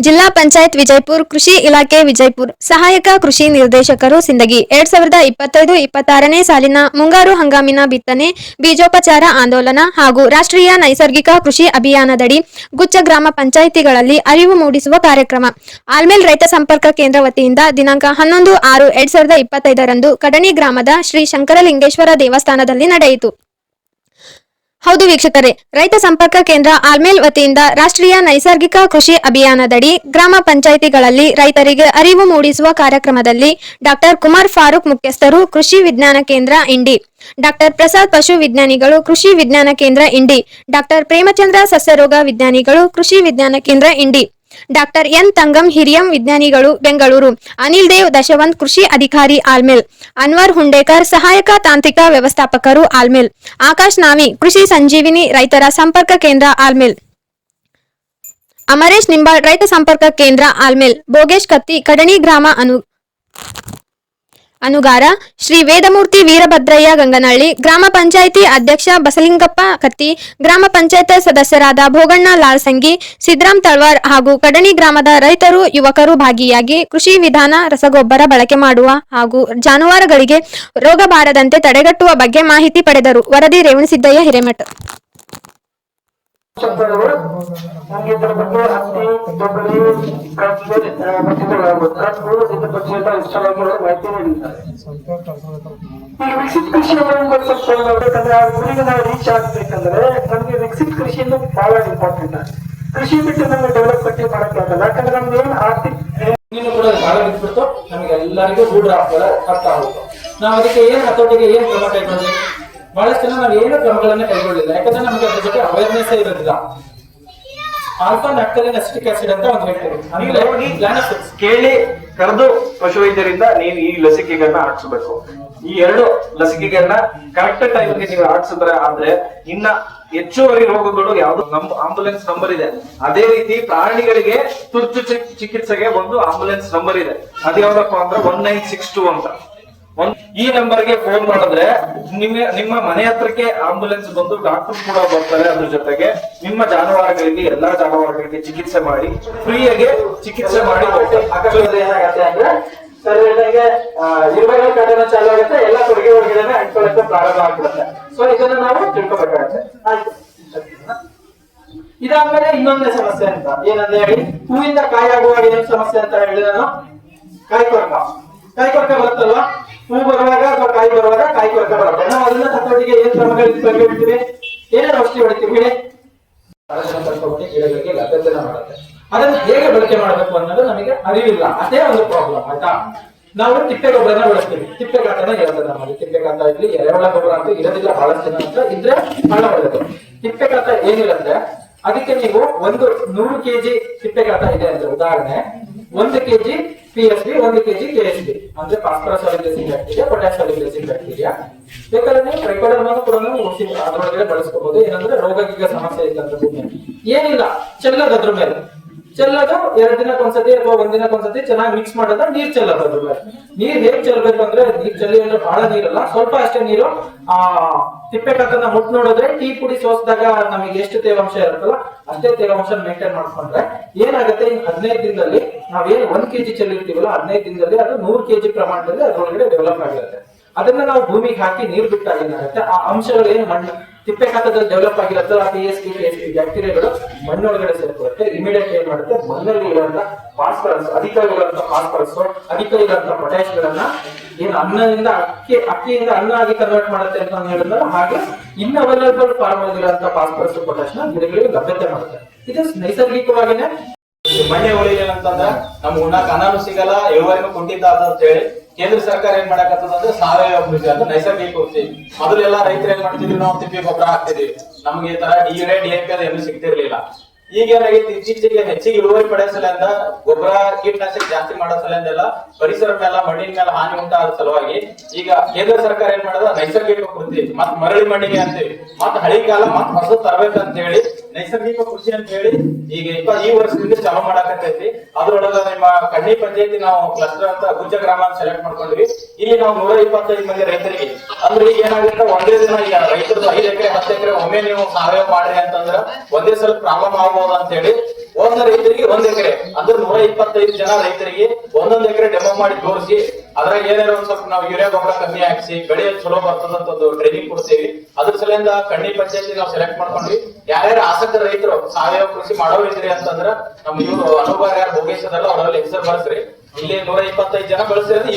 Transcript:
ಜಿಲ್ಲಾ ಪಂಚಾಯತ್ ವಿಜಯಪುರ, ಕೃಷಿ ಇಲಾಖೆ ವಿಜಯಪುರ, ಸಹಾಯಕ ಕೃಷಿ ನಿರ್ದೇಶಕರು ಸಿಂದಗಿ 2025-26ನೇ ಸಾಲಿನ ಮುಂಗಾರು ಹಂಗಾಮಿನ ಬಿತ್ತನೆ, ಬೀಜೋಪಚಾರ ಆಂದೋಲನ ಹಾಗೂ ರಾಷ್ಟ್ರೀಯ ನೈಸರ್ಗಿಕ ಕೃಷಿ ಅಭಿಯಾನದಡಿ ಗುಚ್ಚ ಗ್ರಾಮ ಪಂಚಾಯಿತಿಗಳಲ್ಲಿ ಅರಿವು ಮೂಡಿಸುವ ಕಾರ್ಯಕ್ರಮ ಆಲ್ಮೇಲ್ ರೈತ ಸಂಪರ್ಕ ಕೇಂದ್ರ ವತಿಯಿಂದ ದಿನಾಂಕ 11/6/2025ರಂದು ಕಡಣಿ ಗ್ರಾಮದ ಶ್ರೀ ಶಂಕರಲಿಂಗೇಶ್ವರ ದೇವಸ್ಥಾನದಲ್ಲಿ ನಡೆಯಿತು. ಹೌದು ವೀಕ್ಷಕರೇ, ರೈತ ಸಂಪರ್ಕ ಕೇಂದ್ರ ಆಲ್ಮೇಲ್ ವತಿಯಿಂದ ರಾಷ್ಟ್ರೀಯ ನೈಸರ್ಗಿಕ ಕೃಷಿ ಅಭಿಯಾನದಡಿ ಗ್ರಾಮ ಪಂಚಾಯಿತಿಗಳಲ್ಲಿ ರೈತರಿಗೆ ಅರಿವು ಮೂಡಿಸುವ ಕಾರ್ಯಕ್ರಮದಲ್ಲಿ ಡಾಕ್ಟರ್ ಕುಮಾರ್ ಫಾರೂಕ್ ಮುಖ್ಯಸ್ಥರು, ಕೃಷಿ ವಿಜ್ಞಾನ ಕೇಂದ್ರ ಇಂಡಿ, ಡಾಕ್ಟರ್ ಪ್ರಸಾದ್ ಪಶು ವಿಜ್ಞಾನಿಗಳು, ಕೃಷಿ ವಿಜ್ಞಾನ ಕೇಂದ್ರ ಇಂಡಿ, ಡಾಕ್ಟರ್ ಪ್ರೇಮಚಂದ್ರ ಸಸ್ಯರೋಗ ವಿಜ್ಞಾನಿಗಳು, ಕೃಷಿ ವಿಜ್ಞಾನ ಕೇಂದ್ರ ಇಂಡಿ, ಡಾಕ್ಟರ್ ಎನ್ ತಂಗಂ ಹಿರಿಯಂ ವಿಜ್ಞಾನಿಗಳು ಬೆಂಗಳೂರು, ಅನಿಲ್ ದೇವ್ ದಶವಂತ್ ಕೃಷಿ ಅಧಿಕಾರಿ ಆಲ್ಮೇಲ್, ಅನ್ವರ್ ಹುಂಡೇಕರ್ ಸಹಾಯಕ ತಾಂತ್ರಿಕ ವ್ಯವಸ್ಥಾಪಕರು ಆಲ್ಮೇಲ್, ಆಕಾಶ್ ನಾವಿ ಕೃಷಿ ಸಂಜೀವಿನಿ ರೈತರ ಸಂಪರ್ಕ ಕೇಂದ್ರ ಆಲ್ಮೇಲ್, ಅಮರೇಶ್ ನಿಂಬಾಳ್ ರೈತ ಸಂಪರ್ಕ ಕೇಂದ್ರ ಆಲ್ಮೇಲ್, ಭೋಗೇಶ್ ಕತ್ತಿ ಕಡಣಿ ಗ್ರಾಮ ಅನುಗಾರ, ಶ್ರೀ ವೇದಮೂರ್ತಿ ವೀರಭದ್ರಯ್ಯ ಗಂಗನಹಳ್ಳಿ, ಗ್ರಾಮ ಪಂಚಾಯಿತಿ ಅಧ್ಯಕ್ಷ ಬಸಲಿಂಗಪ್ಪ ಕತ್ತಿ, ಗ್ರಾಮ ಪಂಚಾಯತ್ ಸದಸ್ಯರಾದ ಭೋಗಣ್ಣ ಲಾಲ್ಸಂಗಿ, ಸಿದ್ರಾಮ್ ತಳ್ವಾರ್ ಹಾಗೂ ಕಡಣಿ ಗ್ರಾಮದ ರೈತರು, ಯುವಕರು ಭಾಗಿಯಾಗಿ ಕೃಷಿ ವಿಧಾನ, ರಸಗೊಬ್ಬರ ಬಳಕೆ ಮಾಡುವ ಹಾಗೂ ಜಾನುವಾರುಗಳಿಗೆ ರೋಗ ಬಾರದಂತೆ ತಡೆಗಟ್ಟುವ ಬಗ್ಗೆ ಮಾಹಿತಿ ಪಡೆದರು. ವರದಿ ರೇವಣಸಿದ್ದಯ್ಯ ಹಿರೇಮಠ. ನಮಗೆ ಇದರ ಬಗ್ಗೆ ಹತ್ತಿ, ತೊಗರಿ, ಮಾಹಿತಿ ನೀಡಿದ್ದಾರೆ. ಈಗ ವಿಕಸಿತ ಕೃಷಿಯನ್ನು ನೋಡ್ಬೇಕಂದ್ರೆ ಆ ಗುರಿಗೆ ನಾವು ರೀಚ್ ಆಗ್ಬೇಕಂದ್ರೆ ನಮ್ಗೆ ವಿಕಸಿತ ಕೃಷಿಯನ್ನು ಬಹಳ ಇಂಪಾರ್ಟೆಂಟ್. ಕೃಷಿ ಬಿಟ್ಟು ನಮ್ಗೆ ಡೆವಲಪ್ಮೆಂಟ್ ಮಾಡಕ್ಕೆ ಆಗಲ್ಲ. ಯಾಕಂದ್ರೆ ನಮ್ಗೆ ಏನ್ ಆರ್ಥಿಕ ಕೂಡ ಭಾಳ ಬಿಟ್ಬಿಟ್ಟು ನಮ್ಗೆ ಎಲ್ಲರಿಗೂ ರೂಢ ಆಗ್ತದೆ, ಅರ್ಥ ಆಗುತ್ತೆ. ನಾವು ಅದಕ್ಕೆ ಏನ್ ಹತೋಟಿಗೆ ಏನ್ ಕ್ರಮ ಕೈಗೊಳ್ಬೇಕು? ಬಹಳಷ್ಟು ಜನ ನಾವು ಏನು ಕ್ರಮಗಳನ್ನ ಕೈಗೊಳ್ಳಿಲ್ಲ, ಯಾಕಂದ್ರೆ ನಮ್ಗೆ ಅದ್ರ ಬಗ್ಗೆ ಅವೇರ್ನೆಸ್ ಇರೋದಿಲ್ಲ. ಆಲ್ಫಾ ನ್ಯಾಕ್ಟಲಿನ್ ಅಸಿಟಿಕ್ ಆಸಿಡ್ ಅಂತ ಒಂದು ಹೇಳ್ತೀವಿ, ಕೇಳಿ ಕರೆದು ಪಶುವೈದ್ಯರಿಂದ ನೀವು ಈ ಲಸಿಕೆಗಳನ್ನ ಹಾಕ್ಸ್ಬೇಕು. ಈ 2 ಲಸಿಕೆಗಳನ್ನ ಕರೆಕ್ಟ್ ಟೈಮ್ಗೆ ನೀವು ಹಾಕ್ಸಿದ್ರೆ ಆದ್ರೆ ಇನ್ನ ಹೆಚ್ಚುವರಿ ರೋಗಗಳು ಯಾವ್ದು ನಮ್ಮ ಆಂಬುಲೆನ್ಸ್ ನಂಬರ್ ಇದೆ. ಅದೇ ರೀತಿ ಪ್ರಾಣಿಗಳಿಗೆ ತುರ್ತು ಚಿಕಿತ್ಸೆಗೆ ಒಂದು ಆಂಬುಲೆನ್ಸ್ ನಂಬರ್ ಇದೆ. ಅದು ಯಾವ್ದಪ್ಪ ಅಂದ್ರೆ 1962 ಅಂತ. ಈ ನಂಬರ್ಗೆ ಫೋನ್ ಮಾಡಿದ್ರೆ ನಿಮ್ಮ ಮನೆ ಹತ್ರಕ್ಕೆ ಆಂಬುಲೆನ್ಸ್ ಬಂದು ಡಾಕ್ಟರ್ ಕೂಡ ಬರ್ತಾರೆ. ಅದ್ರ ಜೊತೆಗೆ ನಿಮ್ಮ ಜಾನುವಾರುಗಳಿಗೆ ಎಲ್ಲಾ ಜಾನುವಾರುಗಳಿಗೆ ಚಿಕಿತ್ಸೆ ಮಾಡಿ ಫ್ರೀಯಾಗಿ ಚಿಕಿತ್ಸೆ ಮಾಡಿ ಏನಾಗತ್ತೆ ಅಂದ್ರೆ ಇರುವೆಗಳ ಕಟನ ಚಾಲು ಆಗುತ್ತೆ, ಎಲ್ಲ ಕೊಡುಗೆ ಒಳಗಡೆ ಅಂಟ್ಕೊಳ್ಳಕ್ಕೆ ಪ್ರಾರಂಭ ಆಗ್ಬಿಡುತ್ತೆ. ಸೊ ಇದನ್ನ ನಾವು ತಿಳ್ಕೊಬೇಕಾಗತ್ತೆ. ಆಯ್ತು, ಇದಾದ್ಮೇಲೆ ಇನ್ನೊಂದೇ ಸಮಸ್ಯೆ ಅಂತ ಏನಂದ್ರೆ ಹೇಳಿ, ಹೂವಿಂದ ಕಾಯಿ ಆಗುವಾಗ ಏನ್ ಸಮಸ್ಯೆ ಅಂತ ಹೇಳಿ ನಾನು ಕಾಯಿ ಕೊರಕ ಬರುತ್ತಲ್ವಾ, ಹೂ ಬರುವಾಗ ಅಥವಾ ಕಾಯಿ ಬರುವಾಗ ಕಾಯಿ ಕೊರಕ ಬರುತ್ತೆ. ನಾವು ಅದನ್ನ ಹತೋಟಿಗೆ ಏನ್ ಕ್ರಮಗಳು ಕೈಗೊಳ್ತೀವಿ, ಏನೇನು ಔಷಧಿ ಹೊಡಿತೀವಿ ಹೇಳಿ? ಗಿಡಗಳಿಗೆ ಲಭ್ಯತೆ ಮಾಡುತ್ತೆ. ಅದನ್ನ ಹೇಗೆ ಬಳಕೆ ಮಾಡಬೇಕು ಅನ್ನೋದು ನಮಗೆ ಅರಿವಿಲ್ಲ, ಅದೇ ಒಂದು ಪ್ರಾಬ್ಲಮ್. ಆಯ್ತಾ, ನಾವು ತಿಪ್ಪೆ ಗೊಬ್ಬರನ ಬಳಸ್ತೀವಿ. ತಿಪ್ಪೆ ಗಾತ್ರನ ಇರ್ತದೆ ನಮ್ಮಲ್ಲಿ. ತಿಪ್ಪೆ ಗಾತ್ರ ಇರ್ಲಿ, ಎರೆಹುಳ ಗೊಬ್ಬರ ಅಂತ ಇರೋದಿಲ್ಲ ಬಹಳಷ್ಟು ಜನ ಅಂತ ಇದ್ರೆ ಬಹಳ ಒಳ್ಳೆದು. ತಿಪ್ಪೆ ಗಾತ್ರ ಏನಿರುತ್ತೆ ಅದಕ್ಕೆ ನೀವು 100 kg ತಿಪ್ಪೆ ಗಾತ್ರ ಇದೆ ಅಂದ್ರೆ ಉದಾಹರಣೆ 1 kg PSB, 1 kg KSB ಅಂದ್ರೆ ಫಾಸ್ಫರಸ್ ಸಾಲಿಬ್ಲೇಸಿಂಗ್ ಬ್ಯಾಕ್ಟೀರಿಯಾ, ಪೊಟ್ಯಾಶ್ ಸಾಲಿಬ್ಲೇಸಿಂಗ್ ಬ್ಯಾಕ್ಟೀರಿಯಾ. ಬೇಕಾದ್ರೆ ನೀವು ಟ್ರೈಕೋಡರ್ಮಾ ಕೂಡ ಅದರೊಳಗಡೆ ಬಳಸ್ಕೋಬಹುದು. ಏನಂದ್ರೆ ರೋಗಕ್ಕೆ ಸಮಸ್ಯೆ ಇಲ್ಲ ಅಂದ್ರೆ ಭೂಮಿ ಏನಿಲ್ಲ, ಚೆಲ್ಲೋದು ಅದ್ರ ಮೇಲೆ ಚೆಲ್ಲೋದು 2 ದಿನಕ್ಕೊಂದ್ಸತಿ ಅಥವಾ 1 ದಿನಕ್ಕೊಂದ್ಸತಿ ಚೆನ್ನಾಗಿ ಮಿಕ್ಸ್ ಮಾಡೋದು. ನೀರ್ ಚೆಲ್ಲೋದು ಅದ್ರ ಮೇಲೆ. ನೀರ್ ಹೇಗ್ ಚೆಲ್ಲಬೇಕು ಅಂದ್ರೆ ನೀರ್ ಚೆಲ್ಲಿ ಅಂದ್ರೆ ಬಹಳ ನೀರಲ್ಲ, ಸ್ವಲ್ಪ ಅಷ್ಟೇ ನೀರು. ತಿಪ್ಪೆ ಕಾಕನ್ನ ಮುಟ್ ನೋಡಿದ್ರೆ ಟೀ ಪುಡಿ ಸೋಸಿದಾಗ ನಮಗೆ ಎಷ್ಟು ತೇವಾಂಶ ಇರುತ್ತಲ್ಲ ಅಷ್ಟೇ ತೇವಾಂಶ ಮೇಂಟೈನ್ ಮಾಡ್ಕೊಂಡ್ರೆ ಏನಾಗುತ್ತೆ, 15 ದಿನದಲ್ಲಿ ನಾವೇನು 1 kg ಚೆಲ್ಲಿರ್ತೀವಲ್ಲ 15 ದಿನದಲ್ಲಿ ಅದು 100 kg ಪ್ರಮಾಣದಲ್ಲಿ ಅದ್ರೊಳಗಡೆ ಡೆವಲಪ್ ಆಗಿರುತ್ತೆ. ಅದನ್ನ ನಾವು ಭೂಮಿಗೆ ಹಾಕಿ ನೀರು ಬಿಟ್ಟಾಗ ಏನಾಗುತ್ತೆ, ಆ ಅಂಶಗಳು ಏನು ಮಣ್ಣು ತಿಪ್ಪೆ ಖಾತದಲ್ಲಿ ಡೆವಲಪ್ ಆಗಿರುತ್ತೆ ಆ PSB ಬ್ಯಾಕ್ಟೀರಿಯಾಗಳು ಮಣ್ಣೊಳಗಡೆ ಸೇರ್ಕೊಳ್ಳುತ್ತೆ. ಇಮಿಡಿಯೇಟ್ ಏನ್ ಮಾಡುತ್ತೆ, ಮಣ್ಣಲ್ಲಿ ಇರುವಂತ ಫಾಸ್ಫರಸ್, ಅಧಿಕ ಇರುವಂತ ಫಾಸ್ಫರಸ್, ಅಧಿಕ ಇರುವಂತ ಪೊಟ್ಯಾಶ್ ಗಳನ್ನ ಏನು ಅನ್ನದಿಂದ ಅಕ್ಕಿಯಿಂದ ಅನ್ನ ಆಗಿ ಕನ್ವರ್ಟ್ ಮಾಡುತ್ತೆ ಅಂತ ಹೇಳಿದ್ರೆ, ಹಾಗೆ ಇನ್ ಅವೈಲಬಲ್ ಫಾರ್ಮ್ ಆಗಿರುವಂತ ಫಾಸ್ಫರಸ್ ಪೊಟ್ಯಾಶ್ ನ ಗಿಡಗಳಿಗೆ ಲಭ್ಯತೆ ಮಾಡುತ್ತೆ. ಇದು ನೈಸರ್ಗಿಕವಾಗಿನೇ. ಮಣ್ಣೆ ಉಳಿಲಿಲ್ಲ ನಮ್ಗೆ ಉಣ್ಣಾಕ ಅನ್ನಾನು ಸಿಗಲ್ಲ, ಇಳುವರಿನೂ ಕುಂಠಿತ ಅಂತ ಹೇಳಿ ಕೇಂದ್ರ ಸರ್ಕಾರ ಏನ್ ಮಾಡಕತ್ತದಂದ್ರೆ ಸಾವಯವ ಕೃಷಿ ಅಂದ್ರೆ ನೈಸರ್ಗಿಕ ಕೃಷಿ. ಮೊದಲೆಲ್ಲ ರೈತರು ಏನ್ ಮಾಡ್ತಿದ್ವಿ, ನಾವು ತಿಪ್ಪಿ ಗೊಬ್ಬರ ಹಾಕ್ತಿದ್ವಿ, ನಮ್ಗೆ ಈ ತರ DAP ಅದು ಏನು ಸಿಗ್ತಿರ್ಲಿಲ್ಲ. ಈಗ ಏನಾಗೈತಿ, ಇತ್ತೀಚೆಗೆ ಹೆಚ್ಚಿಗೆ ಇಳುವರಿ ಪಡೆಯೋ ಸಲಿಂದ ಗೊಬ್ಬರ ಕೀಟನಾಶಕ ಜಾಸ್ತಿ ಮಾಡೋ ಸಲಿಂದೆಲ್ಲ ಪರಿಸರ ಮೇಲೆ ಮಣ್ಣಿನ ಮೇಲೆ ಹಾನಿ ಉಂಟಾದ ಸಲುವಾಗಿ ಈಗ ಕೇಂದ್ರ ಸರ್ಕಾರ ಏನ್ ಮಾಡೋದು, ನೈಸರ್ಗಿಕ ಕೃಷಿ ಮತ್ ಮರಳಿ ಮಣ್ಣಿಗೆ ಅಂತೀವಿ, ಮತ್ ಹಳಿ ಕಾಲ ಮತ್ ಹೊಸ ತರಬೇಕಂತ ಹೇಳಿ ನೈಸರ್ಗಿಕ ಕೃಷಿ ಅಂತ ಹೇಳಿ ಈಗ ಈ ವರ್ಷದಿಂದ ಚಾಲೂ ಮಾಡಾಕತ್ತೈತಿ. ಅದ್ರೊಳಗ ನಿಮ್ಮ ಕಡ್ನಿ ಪಂಚಾಯತಿ ನಾವು ಕ್ಲಸ್ಟರ್ ಅಂತ ಗುಜ್ಜ ಗ್ರಾಮ ಅಂತ ಸೆಲೆಕ್ಟ್ ಮಾಡ್ಕೊಂಡ್ವಿ. ಇಲ್ಲಿ ನಾವು 125 ಮಂದಿ ರೈತರಿಗೆ ಅಂದ್ರೆ ಈಗ ಏನಾಗುತ್ತೆ, ಒಂದೇ ದಿನ ಈಗ ರೈತರದ್ದು 5 ಎಕರೆ 10 ಎಕರೆ ಒಮ್ಮೆ ನೀವು ಸಾವಯವ ಮಾಡ್ರಿ ಅಂತಂದ್ರ ಒಂದೇ ಸಲ ಪ್ರಾಬ್ಲಮ್ ಆಗ್ಬೋದು ಅಂತ ಹೇಳಿ ಒಂದ್ ರೈತರಿಗೆ 1 ಎಕರೆ ಅಂದ್ರೆ 125 ಜನ ರೈತರಿಗೆ 1 ಎಕರೆ ಡೆಮೋ ಮಾಡಿ ತೋರಿಸಿ ಅದ್ರಾಗ ಏನಾರ ಒಂದ್ ಸ್ವಲ್ಪ ನಾವು ಯೂರಿಯಾ ಗೊಬ್ಬರ ಕಮ್ಮಿ ಹಾಕ್ಸಿ ಬೆಳೆ ಚಲೋ ಬರ್ತದಂತ ಒಂದು ಟ್ರೈನಿಂಗ್ ಕೊಡ್ತೀವಿ. ಅದ್ರ ಸಲಿಂದ ಕಣ್ಣಿ ಪಂಚಾಯತಿ ನಾವು ಸೆಲೆಕ್ಟ್ ಮಾಡ್ಕೊಂಡ್ವಿ. ಯಾರ್ಯಾರು ಆಸಕ್ತ ರೈತರು ಸಾವಯವ ಕೃಷಿ ಮಾಡೋರು ಇದ್ರಿ ಅಂತಂದ್ರ ನಮ್ಮ ಇವ್ರು ಅನುಭವ ಯಾರು ಭೋಗೇಶ್ ಅದಲ್ಲ ಅವರಲ್ಲಿ ಹೆಸರು ಬಳಸ್ರಿ. ಇಲ್ಲಿ 125 ಜನ ಬಳಸಿದ್ರೆ